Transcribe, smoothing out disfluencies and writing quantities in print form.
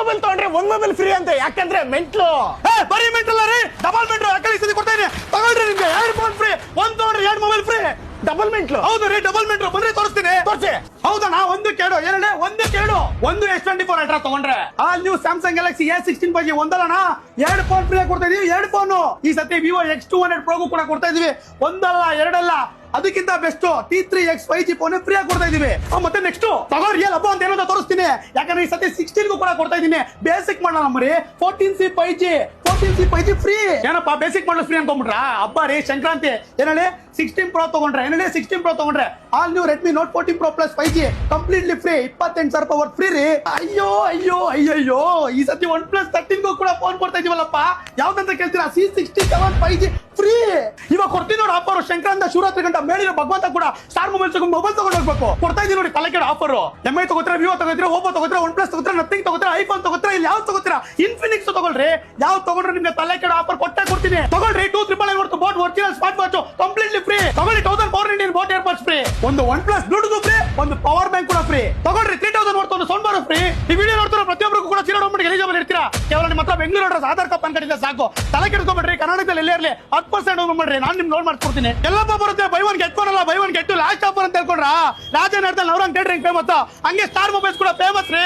Mobile ತಗೊಂಡ್ರೆ ಒಂದ್ mobile free ಅಂತ. ಯಾಕಂದ್ರೆ ಮೆಂಟ್ಲು ಬರೀ ಮೆಂಟಲ್ ರೀ, ಡಬಲ್ ಮೆಂಟ್ಲು ಅಕಲಿ ಸತಿ ಕೊಡ್ತಾ ಇದೀನಿ. ತಗೊಳ್ರಿ, ನಿಮ್ಗೆ 2 ಫೋನ್ ಫ್ರೀ, ಒಂದ್ ತಗೊಂಡ್ರೆ 2 ಮೊಬೈಲ್ ಫ್ರೀ. Double mental? ಹೌದು ರೀ, ಡಬಲ್ ಮೆಂಟ್ಲು. ಬಂದ್ರೆ ತೋರಿಸ್ತೀನಿ. ತೋರ್ಸಿ. ಹೌದಣ್ಣ, ಒಂದು ಕೇಳು ಒಂದು S24 ಅಲ್ಟ್ರಾ ತಗೊಂಡ್ರೆ all new Samsung Galaxy A16 5G ಒಂದಲ್ಲಣ್ಣ 2 phone free ಕೊಡ್ತಾ ಇದೀವಿ. 2 ಫೋನ್ ಈ ಸತಿ ವಿವೋ X200 Pro ಕೂಡ ಕೊಡ್ತಾ ಇದೀವಿ. ಒಂದಲ್ಲ ಎರಡಲ್ಲ, ಅದಕ್ಕಿಂತ best T3X 5G phone free ಆಗಿ ಕೊಡ್ತಾ ಇದೀವಿ. ಮತ್ತೆ ನೆಕ್ಸ್ಟ್ ತಗೊಳ್ರಿ, ರಿಯಲ್ ಹಬ್ಬ ಅಂತ ಏನೋ ತೋರಿಸ್ತೀನಿ. ಯಾಕಂದ್ರೆ ಈ ಸತಿ 16 ಕೂಡ ಕೊಡ್ತಾ ಇದೀನಿ. ಬೇಸಿಕ್ ಮಾಡಲ್ಲ ನಮ್ಮರಿ 14C 5G ಫ್ರೀ. ಏನಪ್ಪ ಬೇಸಿಕ್ ಮಾಡಲ್ ಫ್ರೀ ಅನ್ಕೊಂಡ್ಬಿಟ್ರ? ಹಬ್ಬ ರೀ, ಸಂಕ್ರಾಂತಿ. ಏನೇಳಿ 16 Pro ತಗೊಂಡ್ರೆ, ಏನೇಳಿ 16 Pro ತಗೊಂಡ್ರೆ all new Redmi Note 14 Pro Plus 5G completely free. 28,000 worth free ರೀ. ಅಯ್ಯೋ ಈ ಸತಿ OnePlus 13 ಕೂಡ ಫೋನ್ ಕೊಡ್ತಾ ಇದೀವಲ್ಲಪ್ಪ. ಯಾವ್ದಂತ ಕೇಳ್ತೀರಾ? C67 5G free. ಇವಾಗ ಕೊಡ್ತೀನಿ ನೋಡಿ ಆಫರ್. ಸಂಕ್ರಾಂತಿ ಶಿವರಾತ್ರಿ ಗಂಟ ಮೇಲಿರೋ ಭಗವಂತ ಕೂಡ ಸ್ಟಾರ್ ಮೊಬೈಲ್ ಮೊಬೈಲ್ ತಗೊಂಡು ಹೋಗ್ಬೇಕು. ಕೊಡ್ತಾ ಇದೀನಿ ನೋಡಿ ತಲೆ ಕೆಡ ಆಫರ್. MI ತಗೋತೀರಾ, ವಿವೋ ತಗೋತೀರಾ, ಓಪೋ ತಗೋತೀರಾ, OnePlus ತಗೋತೀರಾ, ನಥಿಂಗ್ ತಗೋತೀರಾ, ಐಫೋನ್ ತಗೋತೀರಾ, ಇಲ್ಲಿ ಯಾವ್ದು ತಗೋತೀರಾ? ಇನ್ಫಿನಿಕ್ಸ್ ತಗೊಳ್ರಿ. ಯಾವ್ದು ತಗೊಂಡ್ರೆ ನಿಮ್ಗೆ ತಲೆ ಕೆಡ ಆಫರ್ ಕೊಟ್ಟೆ ಕೊಡ್ತೀನಿ. ತಗೊಳ್ರಿ, 2,999 worth boat original smart watch completely free. ತಗೊಳ್ಳಿ, 1,499 ಬೋಟ್ ಏರ್ಬಡ್ಸ್ ಫ್ರೀ. ಒಂದು OnePlus ಬ್ಲೂಟೂತ್ ಫ್ರೀ, ಒಂದು ಪವರ್ ಬ್ಯಾಂಕ್ ಕೂಡ ಫ್ರೀ. ತಗೊಳ್ರಿ, 3,000 ವರ್ತ್ ಒಂದು ಸೌಂಡ್ ಬಾರ್ ಫ್ರೀ. ಈ ವಿಡಿಯೋ ನೋಡ್ತಿರೋ ಪ್ರತಿಯೊಬ್ಬರಿಗೂ ಕೂಡ ಜೀರೋ ಡೌನ್ಲೋಡ್ ಎಲಿಜಿಬಲ್ ಇರ್ತೀರಾ. ಕೇವಲ ನಿಮ್ಮ ಹತ್ರ Bengaluru address, Aadhaar card, PAN card ಇದ್ರೆ ಸಾಕು. ತಲೆ ಕೆಡ್ಕೊಬೇಡ್ರಿ. ಕರ್ನಾಟಕದಲ್ಲಿ ಎಲ್ಲೇ ಇರಲಿ 10% ಡೌನ್ಲೋಡ್ ಮಾಡ್ರಿ. ನಾನು ನಿಮ್ಗೆ ಲೋಡ್ ಮಾಡ್ಕೊಡ್ತೀನಿ. ಎಲ್ಲಪ್ಪ ಬರುತ್ತೆ ಬೈ ಒನ್ ಗೆಟ್ ಒನ್ ಅಲ್ಲ, buy one get two last offer ಅಂತ ಹೇಳ್ಕೊಂಡ್ರ. ರಾಜನಗರದಲ್ಲಿ 900 ಥಿಯೇಟರ್ ಫೇಮಸ್. ಹಂಗೆ ಸ್ಟಾರ್ ಮೊಬೈಲ್ಸ್ ಕೂಡ ಫೇಮಸ್ ರೀ.